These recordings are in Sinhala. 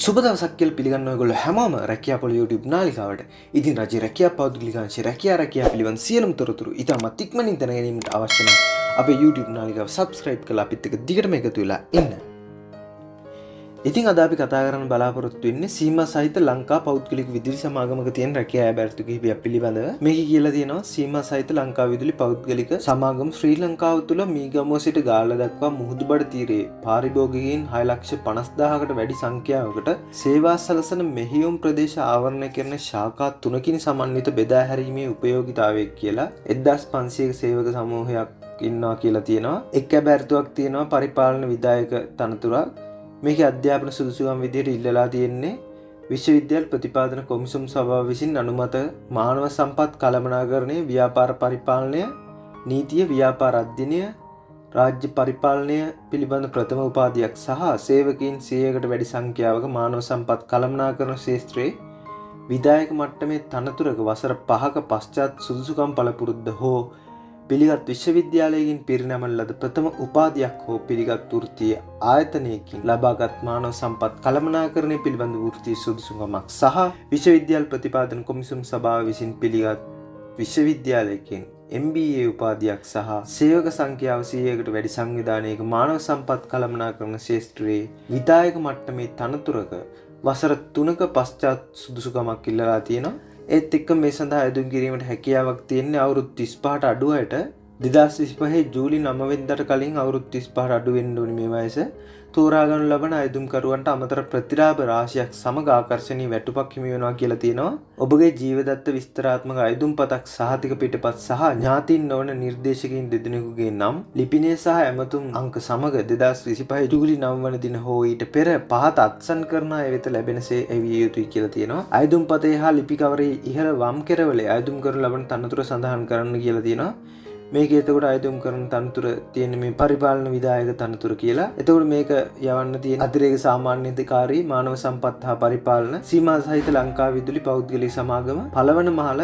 සුබ දවසක් කියලා පිළිගන්න ඔයගොල්ලෝ හැමෝම රැකියා පොළ YouTube නාලිකාවට. ඉතින් රජයේ රැකියා පෞද්ගලිකාංශයේ රැකියා පිළිබඳ සියලුම තොරතුරු ඉතාමත් ඉක්මනින් දැන ගැනීමට අවශ්‍ය නම් අපේ YouTube නාලිකාව subscribe කරලා අපිත් එක්ක දිගටම එකතු වෙලා ඉන්න. ඉතින් අද අපි කතා කරන්න බලාපොරොත්තු වෙන්නේ සීමා සහිත ලංකා පෞද්ගලික විදුලි සමාගමක තියෙන රැකියා අභ්‍යර්ථි කිහිපයක් පිළිබඳව. මේකේ කියලා තියෙනවා සීමා සහිත ලංකා විදුලි පෞද්ගලික සමාගම ශ්‍රී ලංකාව තුළ මීගමුව සිට ගාල්ල දක්වා මුහුදුබඩ තීරයේ පාරිභෝගිකයින් 6,50,000කට වැඩි සංඛ්‍යාවකට සේවා සලසන මෙහියුම් ප්‍රදේශ ආවරණය කරන ශාඛා 3කින් සමන්විත බෙදා හැරීමේ උපයෝගීතාවය කියලා 1500ක සේවක සමූහයක් ඉන්නවා කියලා තියෙනවා. එක් අභ්‍යර්ථියක් තියෙනවා පරිපාලන විධායක තනතුරක්. මේකේ අධ්‍යාපන සුදුසුකම් විදිහට ඉල්ලලා තියෙන්නේ විශ්වවිද්‍යාල ප්‍රතිපාදන කොමිසම් සභාව විසින් අනුමත මානව සම්පත් කළමනාකරණය, ව්‍යාපාර පරිපාලනය, නීතිය, ව්‍යාපාර අධ්‍යයනය, රාජ්‍ය පරිපාලනය පිළිබඳ ප්‍රථම උපාධියක් සහ සේවකයන් 100කට වැඩි සංඛ්‍යාවක මානව සම්පත් කළමනාකරණ ක්ෂේත්‍රයේ විධායක මට්ටමේ තනතුරක වසර 5ක පශ්චාත් සුදුසුකම් පළපුරුද්ද හෝ පිළිගත් විශ්වවිද්‍යාලයකින් පිරිනැමන ලද ප්‍රථම උපාධියක් හෝ පිළිගත් වෘත්තීය ආයතනයකින් ලබාගත් මානව සම්පත් කළමනාකරණය පිළිබඳ වෘත්තීය සුදුසුකමක් සහ විශ්වවිද්‍යාල ප්‍රතිපාදන කොමිසම් සභාව විසින් පිළිගත් විශ්වවිද්‍යාලයකින් MBA උපාධියක් සහ සේවක සංඛ්‍යාව 100කට වැඩි සංවිධානයක මානව සම්පත් කළමනාකරණ ක්ෂේත්‍රයේ විධායක මට්ටමේ තනතුරක වසර 3ක පශ්චාත් සුදුසුකමක් ඉල්ලලා තියෙනවා. ඒත් එක්ක මේ සඳහා අයදුම් කිරීමට හැකියාවක් තියෙන්නේ අවුරුදු 35ට අඩු අයට 2025 ජූලි 9 වෙනිදාට කලින් අවුරුදු 35ට අඩු වෙන්න ඕනි මේ වයස. තෝරා ගන්න ලබන අයදුම්කරුවන්ට අමතර ප්‍රතිලාභ රාශියක් සමග ආකර්ශනීය වැටුපක් හිමි වෙනවා කියලා තියෙනවා. ඔබගේ ජීවදත්ත විස්තරාත්මක අයදුම්පතක් සහතික පිටපත් සහ ඥාතීන් නොවන නිර්දේශකයින් දෙදෙනෙකුගේ නම් ලිපිනය සහ ඇමතුම් අංක සමග 2025 ජූලි 9 වන දින හෝ ඊට පෙර පහත අත්සන් කරන අය වෙත ලැබෙනසේ ඇවිය යුතුයි කියලා තියෙනවා. අයදුම්පතේ හා ලිපි කවරේ ඉහළ වම් කෙරවලේ අයදුම් කරන ලබන තනතුර සඳහන් කරන්න කියලා තියෙනවා. මේක එතකොට අයදුම් කරන තනතුර තියෙන මේ පරිපාලන විධායක තනතුර කියලා. එතකොට මේක යවන්න තියෙන අතිරේක සාමාන්‍ය අධිකාරී මානව සම්පත් හා පරිපාලන සීමා සහිත ලංකා විදුලි පෞද්ගලික සමාගම පළවන මහල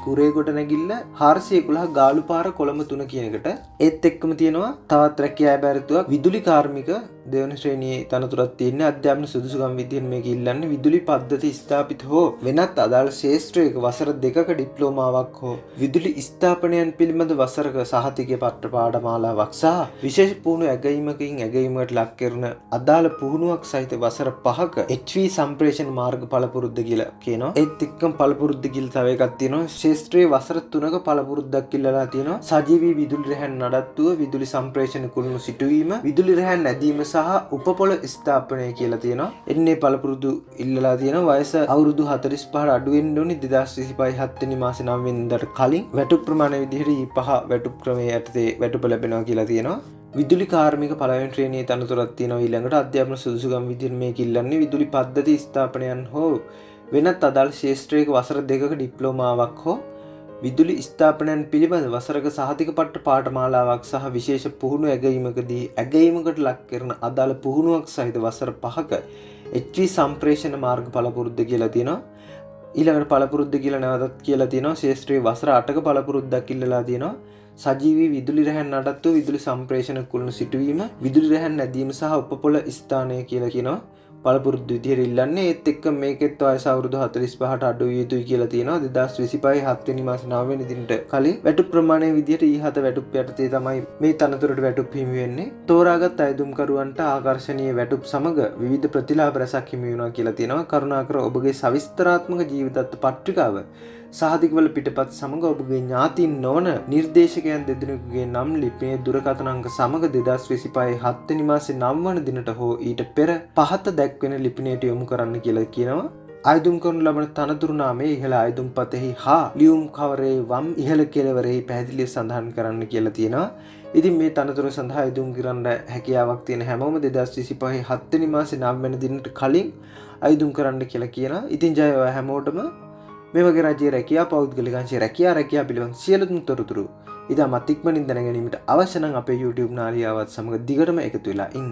කුරේගොඩ නැගිල්ල 411 ගාලුපාර කොළඹ 3 කියන එකට. ඒත් එක්කම තියෙනවා තවත් රැකියා අභ්‍යර්ථියක් විදුලි කාර්මික දෙවන ශ්‍රේණියේ තනතුරක් තියෙන අධ්‍යාපන සුදුසුකම් විදියෙන් මේක ඉල්ලන්නේ විදුලි පද්ධති ස්ථාපිත හෝ වෙනත් අදාළ ක්ෂේත්‍රයක වසර 2ක ඩිප්ලෝමාවක් හෝ විදුලි ස්ථාපනයන් පිළිබඳ වසරක සහතික පට්ට පාඨමාලාවක් සහ විශේෂ පුහුණු ඇගයීමකින් ඇගයීමකට ලක් කරන අදාළ පුහුණුවක් සහිත වසර 5ක HV සම්ප්‍රේෂණ මාර්ග පළපුරුද්ද කියලා කියනවා. ඒත් එක්කම පළපුරුද්ද කියලා තව එකක් තියෙනවා. ක්ෂේත්‍රයේ වසර 3ක පළපුරුද්දක් ඉල්ලලා තියෙනවා. සජීවී විදුලි රැහැන් නඩත්තුව, විදුලි සම්ප්‍රේෂණ කුළුණු සිටුවීම, විදුලි රැහැන් නැදීම සහ උපපොළ ස්ථාපනය කියලා තියෙනවා. එන්නේ පළපුරුදු ඉල්ලලා තියෙනවා. වයස අවුරුදු 45ට අඩු වෙන්න ඕනි 2025 7 වෙනි මාසේ 9 වෙනිදාට කලින්. වැටුප් ප්‍රමාණය විදිහට E5 වැටුප් ක්‍රමයේ යටතේ වැටුප ලැබෙනවා කියලා තියෙනවා. විදුලි කාර්මික පළවෙනි ශ්‍රේණියේ තනතුරක් තියෙනවා. ඊළඟට අධ්‍යාපන සුදුසුකම් විදිහට මේක ඉල්ලන්නේ විදුලි පද්ධති ස්ථාපනයන් හෝ වෙනත් අදාළ ක්ෂේත්‍රයක වසර 2ක ඩිප්ලෝමාවක් හෝ විදුලි ස්ථාපනයන් පිළිබඳ වසරක සහතික පට්ට පාඨමාලාවක් සහ විශේෂ පුහුණු ඇගයීමකදී ඇගයීමකට ලක් කරන අදාළ පුහුණුවක් සහිත වසර 5ක HV සම්ප්‍රේෂණ මාර්ග පළපුරුද්ද කියලා තියෙනවා. ඊළඟට පළපුරුද්ද කියලා නැවතත් කියලා තියෙනවා. ශාස්ත්‍රීය වසර 8ක පළපුරුද්දක් ඉල්ලලා තියෙනවා. සජීවී විදුලි රැහැන් නඩත්තුව, විදුලි සම්ප්‍රේෂණ කුළුණු සිටුවීම, විදුලි රැහැන් නැදීම සහ උපපොළ ස්ථානය කියලා කියනවා. පළපුරුදු විදිහට ඉල්ලන්නේ. ඒත් එක්ක මේකෙත් වයස අවුරුදු 45ට අඩු විය යුතුයි කියලා තියෙනවා. 2025 7 වෙනි මාසේ 9 වෙනි දිනට කලින් වැටුප් ප්‍රමාණය විදිහට E7 වැටුප් යටතේ තමයි මේ තනතුරට වැටුප් හිමි වෙන්නේ. තෝරාගත් අයදුම්කරුවන්ට ආකර්ශනීය වැටුප් සමග විවිධ ප්‍රතිලාභ රැසක් හිමි වෙනවා කියලා තියෙනවා. කරුණාකර ඔබගේ සවිස්තරාත්මක ජීවිතත්ව පත්‍රිකාව සහතිකවල පිටපත් සමග ඔබගේ ඥාතීන් නොවන නිර්දේශකයන් දෙදෙනෙකුගේ නම් ලිපිනේ දුරකථන අංක සමග 2025 7 වෙනි මාසේ 9 වන දිනට හෝ ඊට පෙර පහත දැක්වෙන ලිපිනයට යොමු කරන්න කියලා කියනවා. අයදුම් කරනු ලබන තනතුරු නාමයේ ඉහළ අයදුම්පතෙහි හා ලියුම් කවරේ වම් ඉහළ කෙළවරෙහි පැහැදිලිව සඳහන් කරන්න කියලා තියෙනවා. ඉතින් මේ තනතුර සඳහා අයදුම් කරන්න හැකියාවක් තියෙන හැමෝම 2025 7 වෙනි මාසේ 9 වෙනි දිනට කලින් අයදුම් කරන්න කියලා කියනවා. ඉතින් ජය ඔය හැමෝටම මේ වගේ රජයේ රැකියා පෞද්ගලිකාංශයේ රැකියා පිළිබඳ සියලුම තොරතුරු ඉතාමත් ඉක්මනින් දැන ගැනීමට අවශ්‍ය නම් අපේ YouTube නාලිකාවත් සමග දිගටම එකතු වෙලා ඉන්න.